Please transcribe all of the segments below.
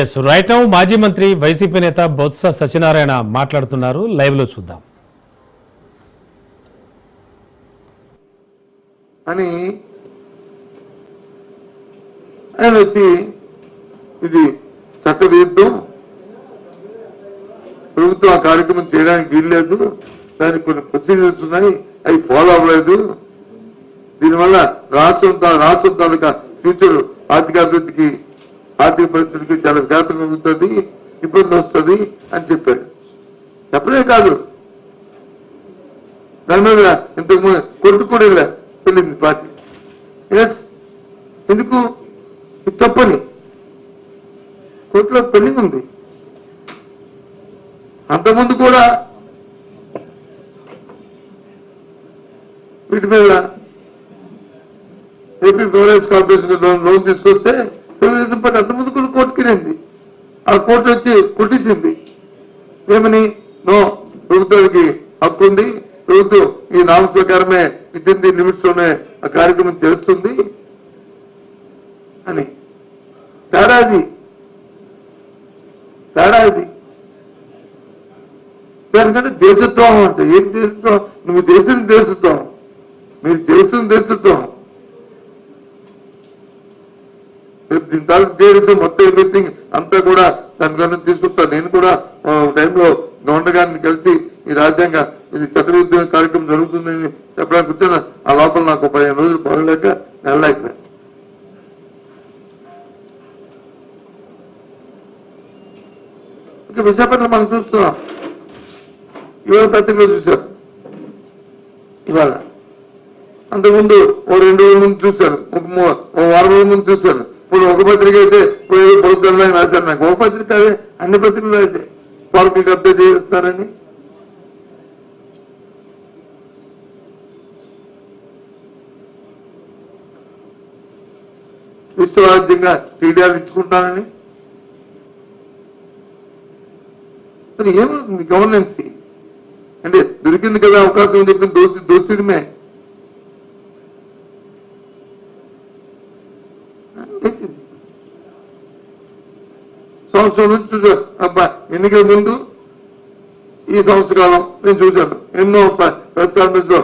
Yes right now మాజీ మంత్రి YCP నేత బొత్స సత్యనారాయణ మాట్లాడుతున్నారు. లైవ్ లో చూద్దాం. అని ఆయన వచ్చి ఇది చట్టవిరుద్ధం, ప్రభుత్వం ఆ కార్యక్రమం చేయడానికి వీల్లేదు, దానికి కొన్ని ప్రొసీజర్స్ ఉన్నాయి, అవి ఫాలో అవ్వలేదు, దీనివల్ల రాష్ట్రం తాలూకా ఫ్యూచర్ ఆర్థిక అభివృద్ధికి ఆర్థిక పరిస్థితికి చాలా ఘాతం కలుగుతుంది, ఇబ్బంది వస్తుంది అని చెప్పాడు. చెప్పలే కాదు, దాని మీద ఇంతకు కొట్టు కూడా వెళ్ళింది పార్టీ. ఎస్, ఎందుకు ఇది తప్పని కోర్టులో పెండింగ్ ఉంది. అంతకుముందు కూడా వీటి మీద ఏపీ బెవరేజ్ కార్పొరేషన్ లోన్ తీసుకొస్తే తెలుగుదేశం పార్టీ అంతకుముందు కూడా కోర్టుకి వెళ్ళింది. ఆ కోర్టు వచ్చి కొట్టేసింది. ఏమని? నో, ప్రభుత్వానికి హక్కు ఉంది, ప్రభుత్వం ఈ నామ్స్ ప్రకారమే విత్ ఇన్ ది లిమిట్స్ లోనే ఆ కార్యక్రమం చేస్తుంది అని. తేడా ఇది. దానికంటే దేశత్వం అంటే ఏం దేశత్వం? నువ్వు చేసిన దేశత్వం, మీరు చేస్తున్న దేశత్వం. దీని తాలూకు మొత్తం ఎవ్రీథింగ్ అంతా కూడా దానికన్నా తీసుకొస్తాను. నేను కూడా టైంలో గవర్నర్ గారిని కలిసి ఈ రాజ్యాంగ ఇది చట్టవిరుద్ధ కార్యక్రమం జరుగుతుందని చెప్పడానికి వచ్చాను. ఆ లోపల నాకు 15 రోజులు పోగలేక వెళ్ళలేకపోయాను. ఇంకా విశాఖపట్నం మనం చూస్తున్నాం. ఇవాళ పత్రికలో చూశారు, ఇవాళ అంతకుముందు 2 రోజుల ముందు చూశాను, ఒక వారం రోజుల ముందు చూశాను. ఇప్పుడు ఒక పత్రిక అయితే పొద్దున్న రాశారు. నాకు ఒక పత్రిక అదే, అన్ని పత్రికలు అయితే పార్కులకు అప్డేట్ చేస్తారని. ఇష్టవాద్యంగా టీడీఆర్ ఇచ్చుకుంటానని. మరి ఏమవుతుంది గవర్నెన్స్ అంటే? దొరికింది కదా అవకాశం అని చెప్పి దోచిడమే. సంవత్సరం నుంచి చూసాను. అబ్బా, ఎన్నికల ముందు ఈ సంవత్సరకాలం నేను చూశాను ఎన్నో ప్రెస్ కాన్ఫరెన్స్ లో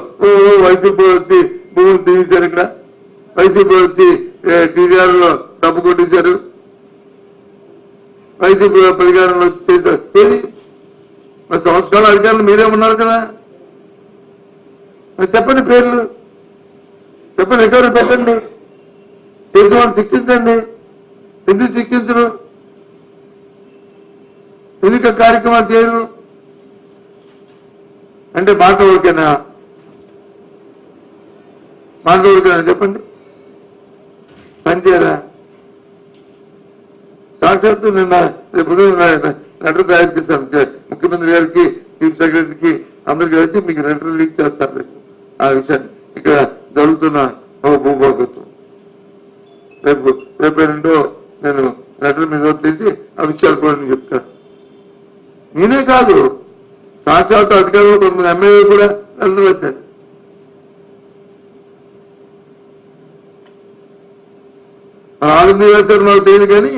వైసీపీ వచ్చి భూములు తీసేశారు, ఇక్కడ వైసీపీ వచ్చి టీడీఆర్ లో డబ్బు కొట్టేశారు, వైసీపీ అధికారంలో వచ్చి చేశారు. ఏది మరి సంవత్సరాల అధికారులు మీరే ఉన్నారు కదా, మరి చెప్పండి, పేర్లు చెప్పండి, రికవరీ పెట్టండి, చేసిన వాళ్ళు శిక్షించండి. ఎందుకు శిక్షించరు? ఎందుకు కార్యక్రమాలు చేయరు? అంటే మాట ఊరికేనా చెప్పండి, పని చేయరా? సాక్షాత్తు నిన్న రేపు లెటర్ తయారు చేశాను ముఖ్యమంత్రి గారికి, చీఫ్ సెక్రటరీకి, అందరికి కలిసి మీకు లెటర్ లీక్ చేస్తారు రేపు ఆ విషయాన్ని. ఇక్కడ జరుగుతున్న భూభాగత్వం రేపేంటో నేను లెటర్ మీద తీసి ఆ విషయాలు కూడా నేను చెప్తాను. నేనే కాదు, సాక్షాత్తు అధికారులు కొంతమంది ఎమ్మెల్యేలు కూడా లెటర్ వచ్చారు. వాళ్ళు ఎందుకు వేశారు నాకు తెలియదు, కానీ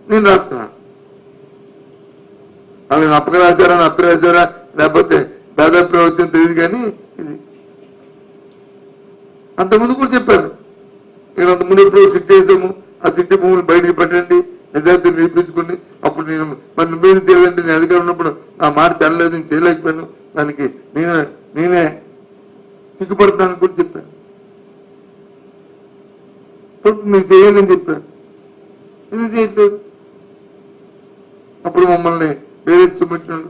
నేను రాస్తున్నాను. వాళ్ళు అప్పక రాశారా, అప్ప రాశారా, లేకపోతే దాదాపు వచ్చింది తెలియదు, కానీ ఇది అంతకుముందు కూడా చెప్పాను. ఇక్కడ అంతకుముందు ఎప్పుడు సిట్ వేసాము, ఆ సిట్టి భూములు బయటికి పెట్టండి, నిజాయితీ నిరూపించుకుని అప్పుడు నేను మరి నువ్వేది చేయాలంటే నేను అధికారం ఉన్నప్పుడు నా మాట చల్లలేదు, నేను చేయలేకపోయాను, దానికి నేనే సిగ్గుపడతానని కూడా చెప్పాను. మీరు చేయాలని చెప్పాను, ఎందుకు చేయట్లేదు? అప్పుడు మమ్మల్ని వేరే చూపించినాడు.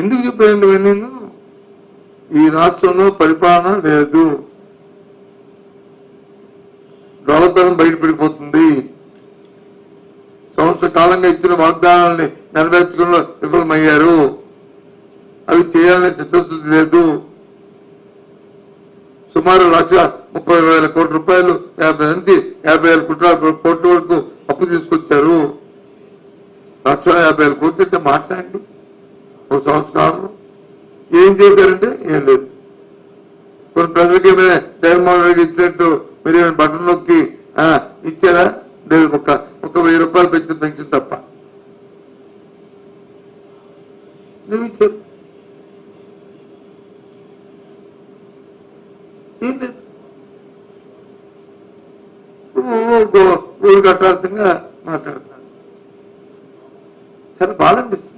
ఎందుకు చెప్పానండి నేను? ఈ రాష్ట్రంలో పరిపాలన లేదు, డొలతనం బయటపడిపోతుంది, సంవత్సర కాలంగా ఇచ్చిన వాగ్దానాలని నెరవేర్చడంలో విఫలమయ్యారు, అవి చేయాలనే చిత్తశుద్ధి లేదు. సుమారు 1,30,000 కోట్ల రూపాయలు 50 నుంచి 50,000 కోట్ల వరకు అప్పు తీసుకొచ్చారు. 1,50,000 కోట్లు అంటే మాట్లాడండి. ఒక సంవత్సరం ఏం చేశారంటే ఏం లేదు. కొన్ని ప్రజలకి ఏమైనా జగన్మోహన్ రెడ్డి ఇచ్చినట్టు మీరు ఏమైనా బటన్ నొక్కి ఇచ్చారా? లేదు, ఒక 1000 రూపాయలు పెంచిన తప్ప నువ్వు ఇచ్చారు. ఊరు కట్టాల్సిందిగా మాట్లాడతాను. చాలా బాధ అనిపిస్తుంది.